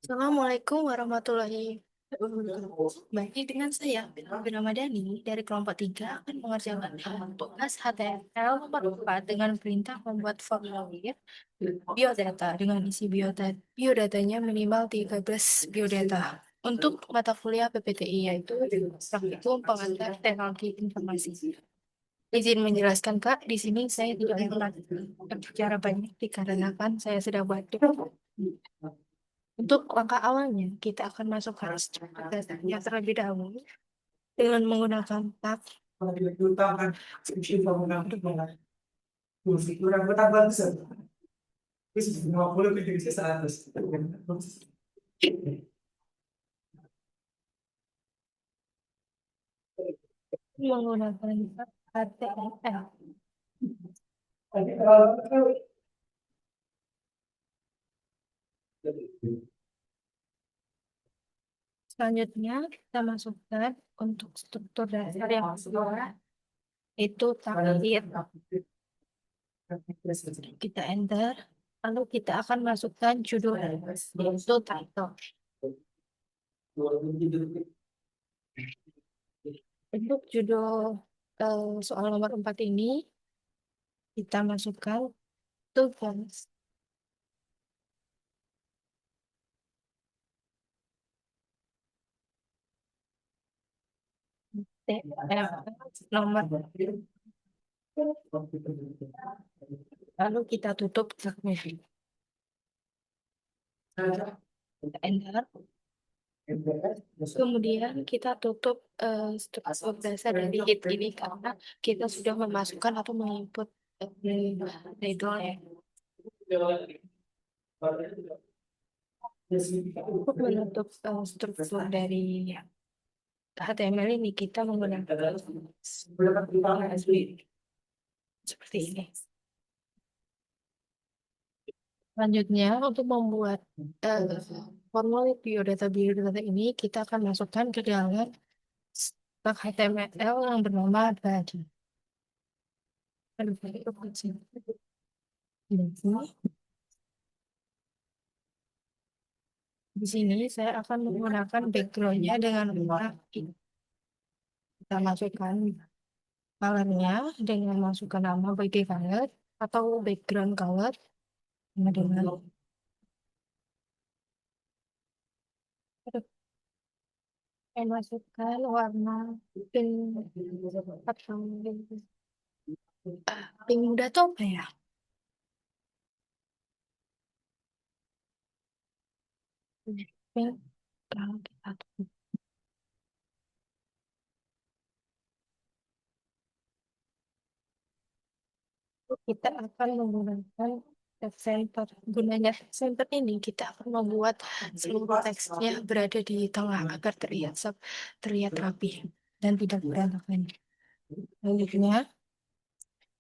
Assalamualaikum warahmatullahi wabarakatuh. Baik, dengan saya, bernama Dani, dari kelompok 3 akan mengerjakan tugas HTML nomor 4 dengan perintah membuat formulir biodata dengan isi biodatanya minimal 13 biodata. Untuk mata kuliah PPTI, yaitu Praktikum Pengantar Teknologi Informasi. Izin menjelaskan, Kak, di sini saya tidak akan berbicara banyak dikarenakan saya sudah batuk. Untuk langkah awalnya, kita akan masukkan struktur datanya terlebih dahulu dengan menggunakan tab. Menggunakan tab HTML. Selanjutnya, kita masukkan untuk struktur dasar yang kedua, itu takdir. Kita enter, lalu kita akan masukkan judul, yaitu title. Untuk judul soal nomor 4 ini, kita masukkan tugas. Nomor, lalu kita tutup submit. Kita enter. Kemudian kita tutup struktur dasar dari hit ini karena kita sudah memasukkan atau menginput title ya. Untuk menutup struktur dari HTML ini kita menggunakan seperti ini. Selanjutnya, untuk membuat formulir biodata ini, kita akan masukkan ke dalam stag HTML yang bernama body. Di sini saya akan menggunakan backgroundnya dengan warna pink. Kita masukkan colornya dengan masukkan nama body color atau background color dengan saya masukkan warna pink atau pink muda tuh apa ya? Pink. Kalau kita akan menggunakan text center. Gunanya text center ini kita akan membuat seluruh teksnya berada di tengah agar terlihat rapi dan tidak berantakan. Selanjutnya,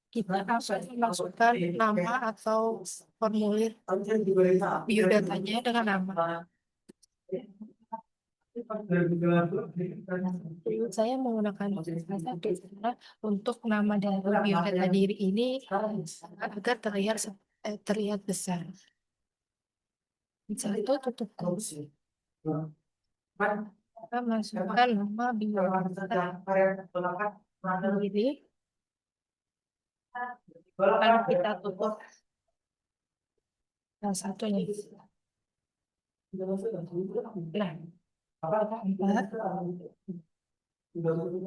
kita akan memasukkan nama atau formulir biodatanya dengan nama. Saya menggunakan satu karena untuk nama dari biodata diri ini agar terlihat besar. Satu tutup kita masukkan nama biodata diri, lalu kita tutup satunya. Nah,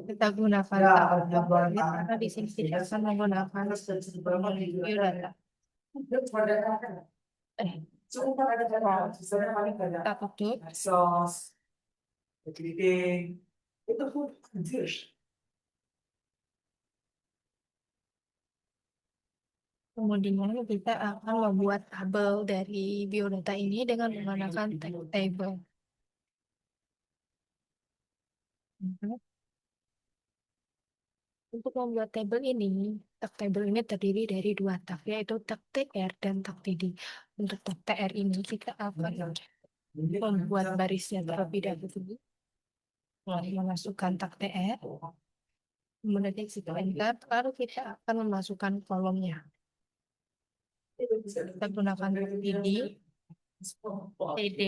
kita gunakan karena di sini tidak akan menggunakan biodata. Kita tutup. Kemudian kita akan membuat tabel dari biodata ini dengan menggunakan text table. Untuk membuat tabel ini, tag terdiri dari dua tag, yaitu tag TR dan tag TD. Untuk tag TR ini kita akan membuat barisnya terlebih dahulu. Memasukkan tag TR, kemudian kita enter, lalu kita akan memasukkan kolomnya. Kita gunakan TD, TD,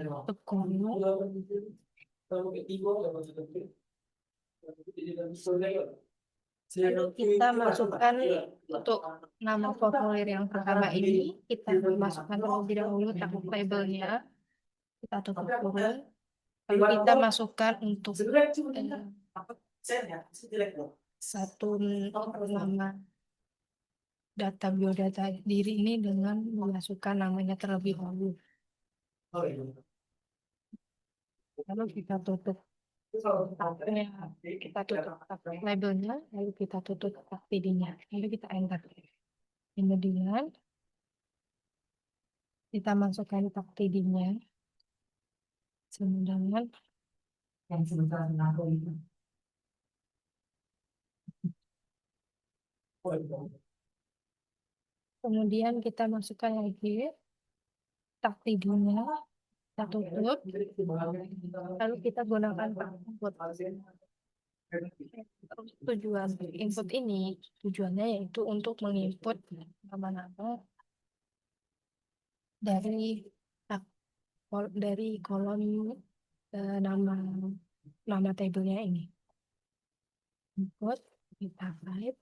tutup kolom. Lalu kita masukkan untuk nama formulir yang pertama ini, kita masukkan terlebih dahulu tabuk labelnya, kita tutup kurung, lalu kita masukkan untuk satu nama data biodata diri ini dengan memasukkan namanya terlebih dahulu. Lalu kita tutup tabnya, kita tutup tab labelnya, lalu kita tutup tab PD-nya, lalu kita enter. Kemudian kita masukkan tab PD-nya dengan kemudian kita masukkan lagi tab PD-nya, kita tutup, lalu kita gunakan input. Tujuan input ini tujuannya yaitu untuk menginput nama-nama dari kolom nama tabelnya ini. Input kita type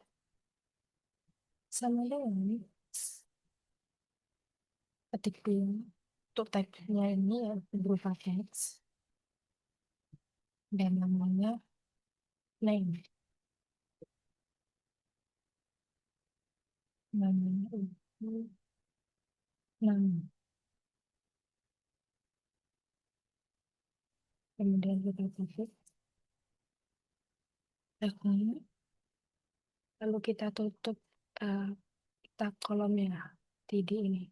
sama dengan ketik dulu untuk type-nya ini ya berupa teks dan namanya name, namanya itu nama. Kemudian kita tutup tagnya, lalu kita tutup tab kolomnya TD ini,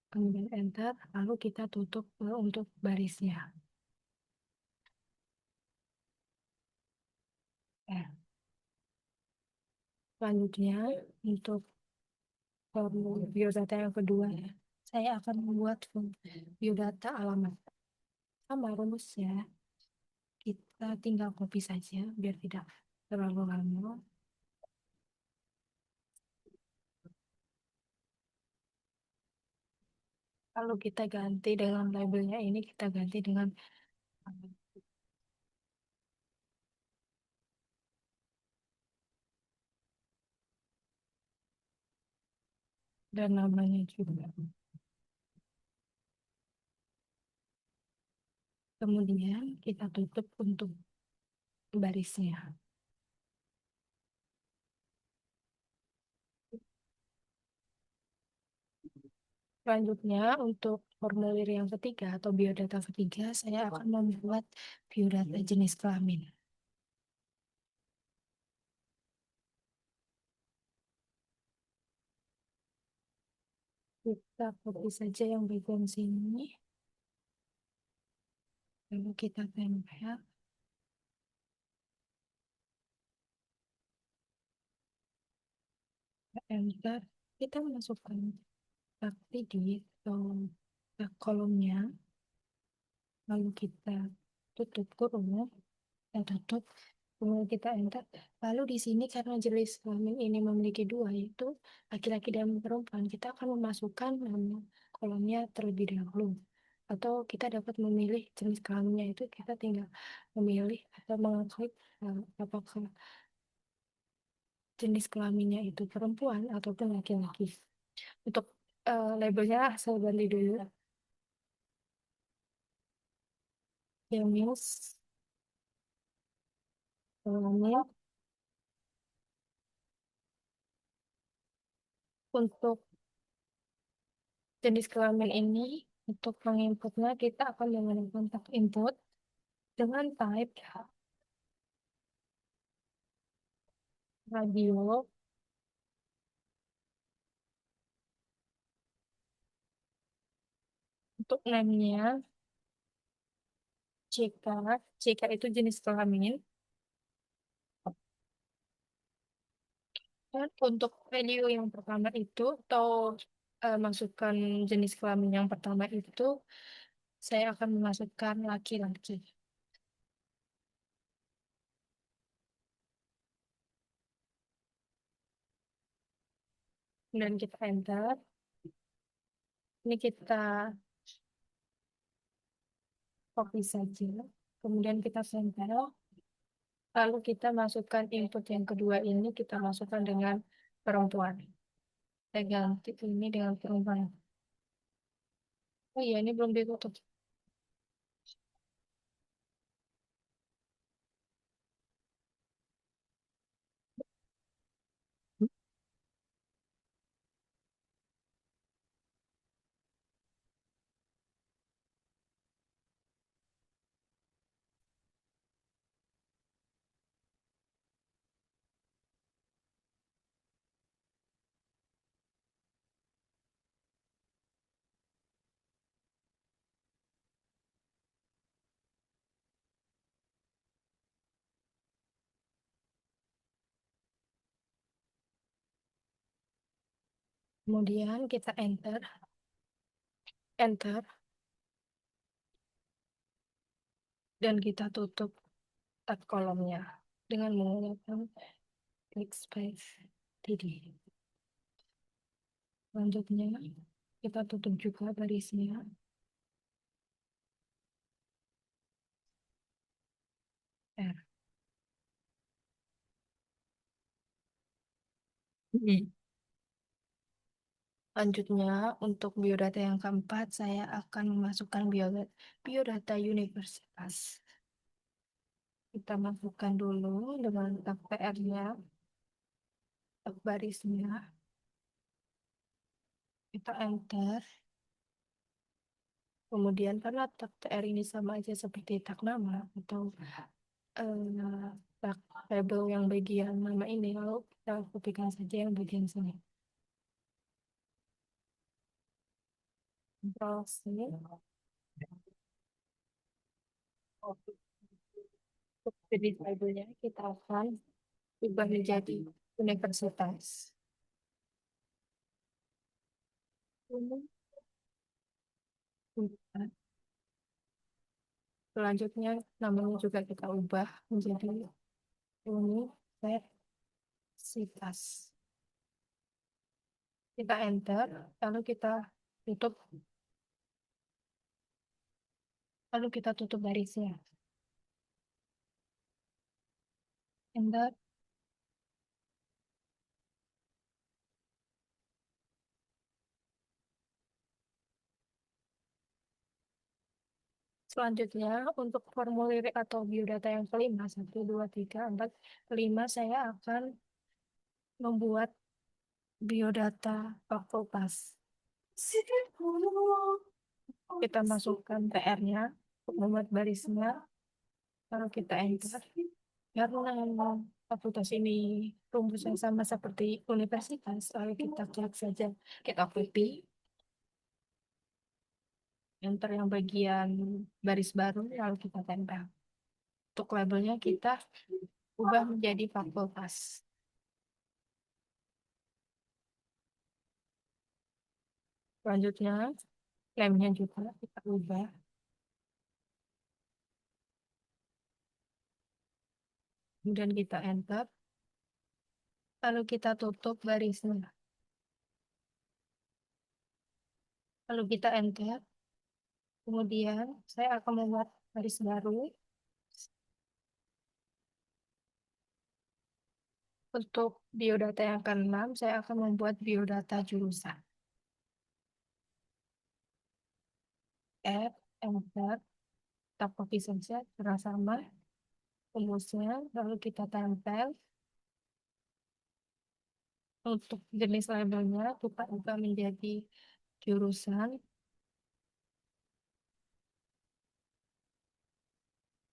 kemudian enter, lalu kita tutup untuk barisnya. Selanjutnya untuk formulir biodata yang kedua, saya akan membuat biodata alamat. Sama rumusnya, kita tinggal copy saja biar tidak terlalu lama. Lalu kita ganti dengan labelnya ini, kita ganti dengan dan namanya juga. Kemudian kita tutup untuk barisnya. Selanjutnya untuk formulir yang ketiga atau biodata ketiga, saya akan membuat biodata jenis kelamin. Kita copy saja yang bagian sini, lalu kita tempel. Enter, kita masukkan tapi di kolomnya, lalu kita tutup kurung, kita tutup, kemudian kita enter. Lalu di sini karena jenis kelamin ini memiliki dua, yaitu laki-laki dan perempuan, kita akan memasukkan nama kolomnya terlebih dahulu. Atau kita dapat memilih jenis kelaminnya, itu kita tinggal memilih atau mengklik apakah jenis kelaminnya itu perempuan ataupun laki-laki. Untuk labelnya saya ganti dulu. Jenis kelamin untuk jenis kelamin ini, untuk menginputnya kita akan menggunakan tab input dengan type radio. Untuk name-nya CK, CK itu jenis kelamin. Dan untuk value yang pertama itu atau masukkan jenis kelamin yang pertama itu, saya akan memasukkan laki-laki. Dan kita enter. Ini kita copy saja. Kemudian kita tempel. Lalu kita masukkan input yang kedua ini, kita masukkan dengan perempuan. Saya ganti ini dengan perempuan. Oh iya, ini belum ditutup. Kemudian kita enter, dan kita tutup tab kolomnya dengan menggunakan klik space TD. Selanjutnya, kita tutup juga barisnya. R. Selanjutnya, untuk biodata yang keempat, saya akan memasukkan biodata universitas. Kita masukkan dulu dengan tab PR-nya, tab barisnya. Kita enter. Kemudian karena tab TR ini sama aja seperti tag nama atau tag label yang bagian nama ini, lalu kita kopikan saja yang bagian sini. Ctrl C. Untuk jenis labelnya kita akan ubah menjadi universitas. Selanjutnya namanya juga kita ubah menjadi universitas. Kita enter, lalu kita tutup barisnya. Enter. Selanjutnya, untuk formulir atau biodata yang kelima, 1, 2, 3, 4, 5, saya akan membuat biodata fakultas. Kita masukkan PR-nya untuk membuat barisnya, lalu kita enter. Karena fakultas ini rumusnya sama seperti universitas, lalu kita klik saja, kita copy, enter yang bagian baris baru, lalu kita tempel. Untuk labelnya kita ubah menjadi fakultas. Selanjutnya, klaimnya juga kita ubah. Kemudian kita enter. Lalu kita tutup barisnya. Lalu kita enter. Kemudian saya akan membuat baris baru. Untuk biodata yang ke-6, saya akan membuat biodata jurusan. Add, enter, kita copy saja, sama rumusnya, lalu kita tempel. Untuk jenis labelnya, kita ubah menjadi jurusan.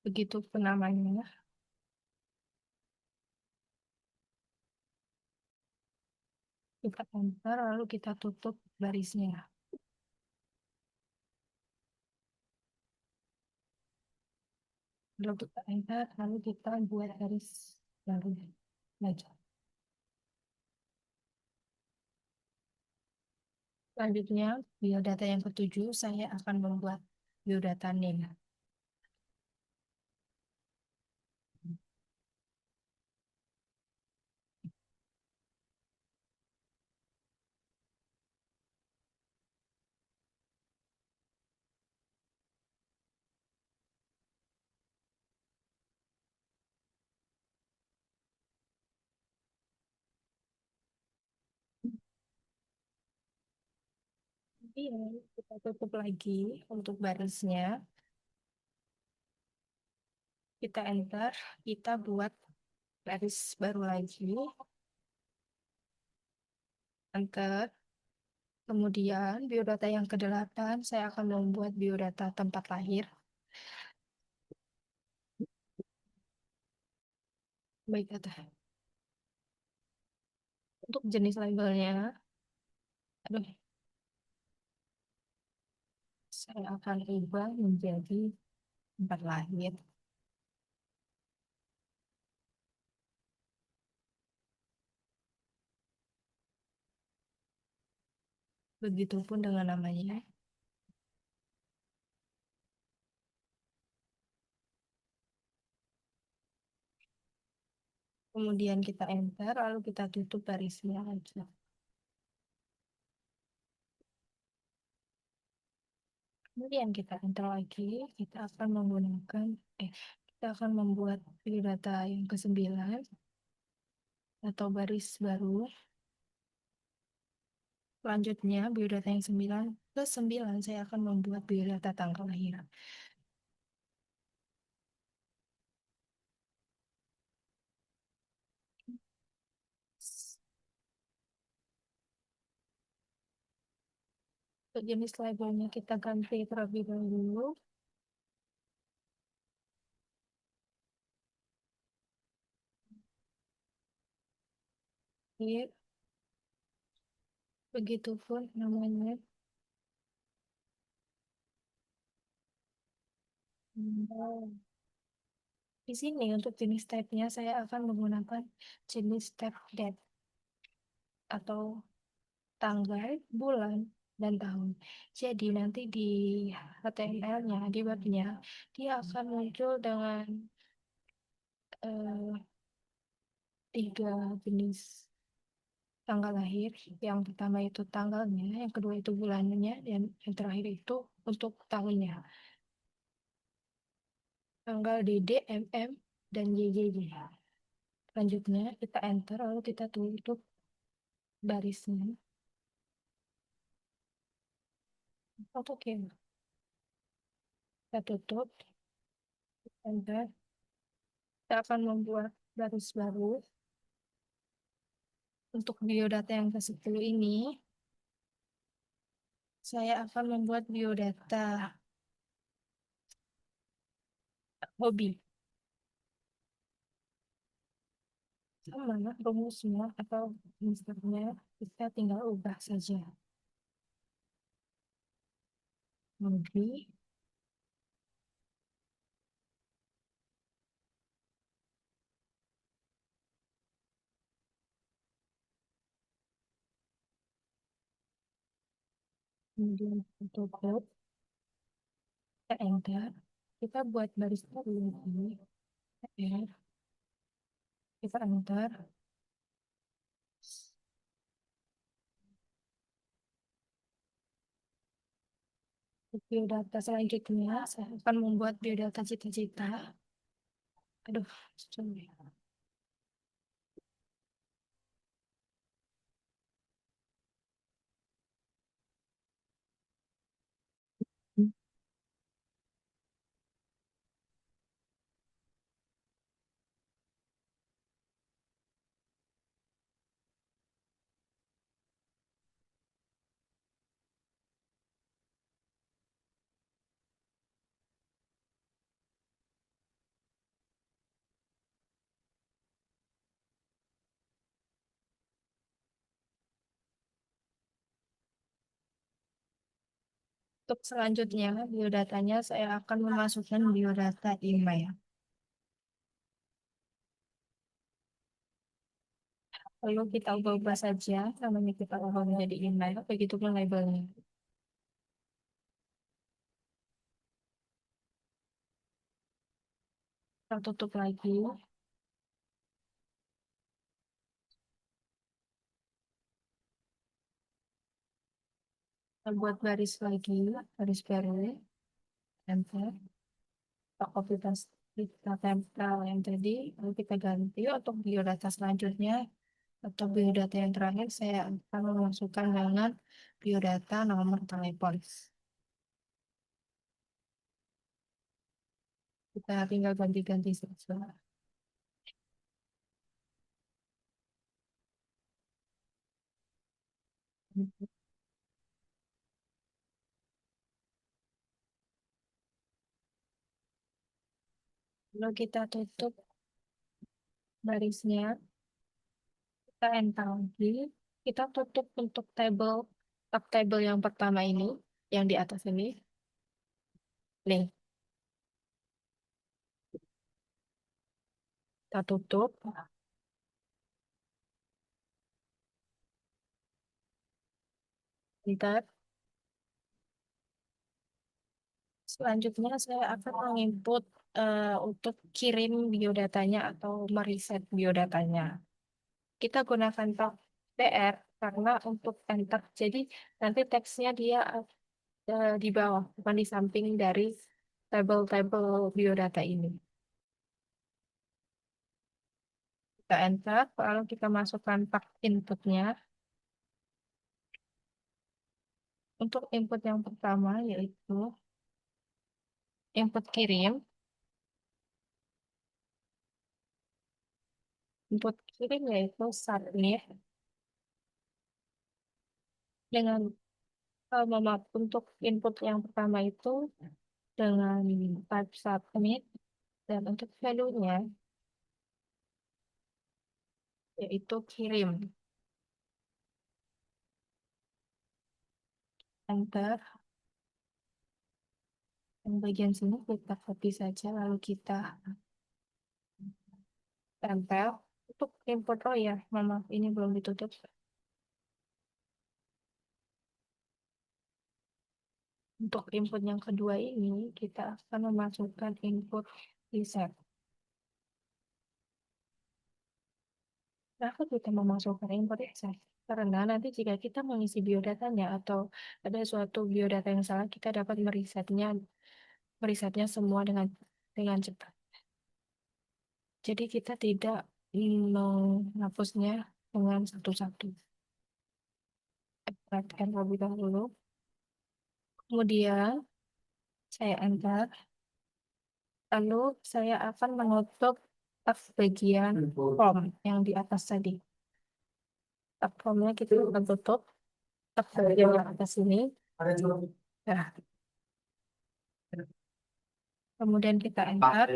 Begitu penamanya. Kita enter, lalu kita tutup barisnya. Lalu kita enter, lalu kita buat garis baru saja. Selanjutnya, biodata yang ketujuh, saya akan membuat biodata name. Iya, kita tutup lagi untuk barisnya. Kita enter, kita buat baris baru lagi. Enter. Kemudian biodata yang ke-8, saya akan membuat biodata tempat lahir. Baik, Kata. Untuk jenis labelnya, aduh, saya akan ubah menjadi tempat lahir. Begitupun dengan namanya. Kemudian kita enter, lalu kita tutup barisnya lagi. Kemudian kita enter lagi, kita akan menggunakan, kita akan membuat biodata yang ke-9 atau baris baru. Selanjutnya, biodata yang 9 ke-9 saya akan membuat biodata tanggal lahir. Untuk jenis labelnya kita ganti terlebih dahulu. Iya. Begitupun namanya. Di sini untuk jenis tab-nya saya akan menggunakan jenis tab date atau tanggal, bulan, dan tahun. Jadi nanti di HTML-nya, di webnya, dia akan muncul dengan eh, 3 jenis tanggal lahir. Yang pertama itu tanggalnya, yang kedua itu bulannya, dan yang terakhir itu untuk tahunnya. Tanggal DD, MM, dan JJJ. Selanjutnya kita enter, lalu kita tutup barisnya. Oke, kita tutup, enter. Kita akan membuat baris baru. Untuk biodata yang ke-10 ini, saya akan membuat biodata hobi. Sama rumusnya atau misalnya kita tinggal ubah saja. Hobi, kemudian untuk code, kita enter. Kita buat baris baru lagi. Kita enter. Biodata selanjutnya, saya akan membuat biodata cita-cita. Aduh, sorry. Untuk selanjutnya, biodatanya saya akan memasukkan biodata email. Lalu kita ubah-ubah saja, namanya kita ubah menjadi email, begitu pun labelnya. Kita tutup lagi. Kita buat baris lagi, baris baru, enter. Kita copy paste, kita tempel yang tadi, lalu kita ganti untuk biodata selanjutnya atau biodata yang terakhir saya akan memasukkan dengan biodata nomor telepon. Kita tinggal ganti-ganti saja. Lalu kita tutup barisnya, kita enter lagi, kita tutup untuk tab table yang pertama ini, yang di atas ini. Nih, kita tutup. Bentar. Selanjutnya saya akan menginput untuk kirim biodatanya atau mereset biodatanya. Kita gunakan tab PR karena untuk enter. Jadi nanti teksnya dia di bawah, bukan di samping dari tabel-tabel biodata ini. Kita enter, lalu kita masukkan tab inputnya. Untuk input yang pertama yaitu input kirim. Input kirim yaitu submit dengan untuk input yang pertama itu dengan type submit, dan untuk value-nya yaitu kirim. Enter. Yang bagian sini kita copy saja lalu kita tempel. Untuk input, oh ya mama ini belum ditutup. Untuk input yang kedua ini kita akan memasukkan input reset. Kenapa kita memasukkan input reset? Karena nanti jika kita mengisi biodatanya atau ada suatu biodata yang salah, kita dapat merisetnya semua dengan cepat. Jadi kita tidak menghapusnya dengan satu-satu. Perhatikan terlebih dahulu. Kemudian saya enter. Lalu saya akan menutup tab bagian form yang di atas tadi. Tab formnya kita akan tutup. Tab bagian yang atas ini. Nah, kemudian kita enter.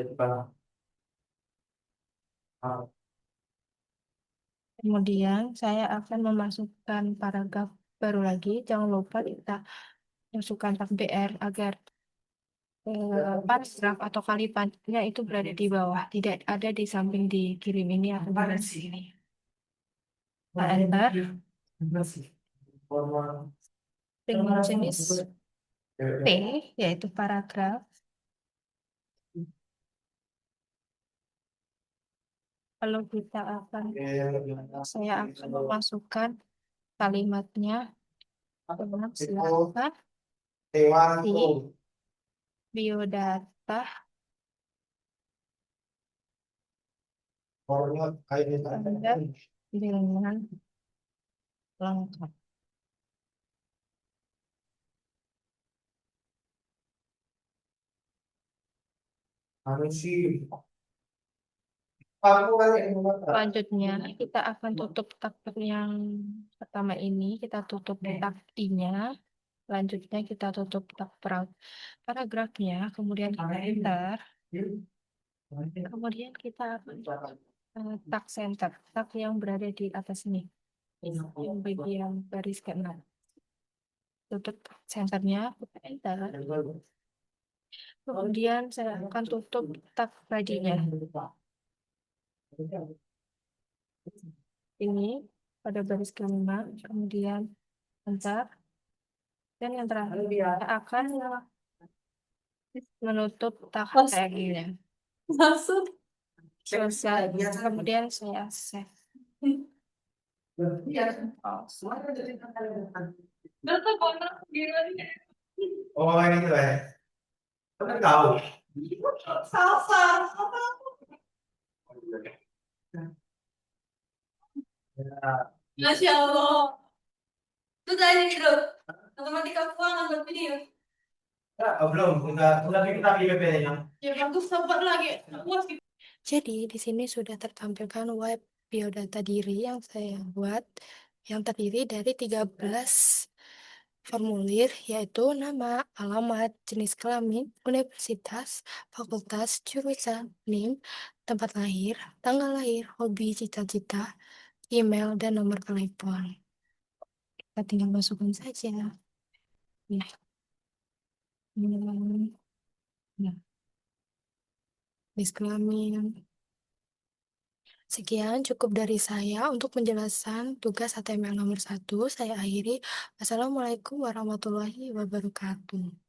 Kemudian saya akan memasukkan paragraf baru lagi. Jangan lupa kita masukkan tab BR agar paragraf atau kalimatnya itu berada di bawah, tidak ada di samping dikirim ini atau di sini. Kita enter dengan jenis P, yaitu paragraf. Lalu saya akan memasukkan kalimatnya dengan silakan di biodata Anda dengan lengkap. Selanjutnya kita akan tutup tab yang pertama ini, kita tutup tab I-nya. Selanjutnya kita tutup tab paragrafnya, kemudian kita enter. Kemudian kita akan tag center, tag yang berada di atas ini, yang bagian baris ke-6. Tutup centernya, kita enter. Kemudian saya akan tutup tab body-nya. Ini pada baris ke-5, kemudian enter. Dan yang terakhir saya akan menutup tab tag-nya. Selesai. Kemudian saya save. Oh, ini tuh ya. Kamu tahu? Salsa. Ya, Masya Allah. Itu tadi itu matematika keuangan buat video. belum, udah bikin tapi PPT-nya. Ya bagus, sabar lagi. Puas gitu. Jadi di sini sudah tertampilkan web biodata diri yang saya buat yang terdiri dari 13 formulir yaitu nama, alamat, jenis kelamin, universitas, fakultas, jurusan, NIM, tempat lahir, tanggal lahir, hobi, cita-cita, email, dan nomor telepon. Kita tinggal masukkan saja. Ya. Nah, jenis kelamin. Sekian cukup dari saya untuk penjelasan tugas HTML nomor 1. Saya akhiri. Wassalamualaikum warahmatullahi wabarakatuh.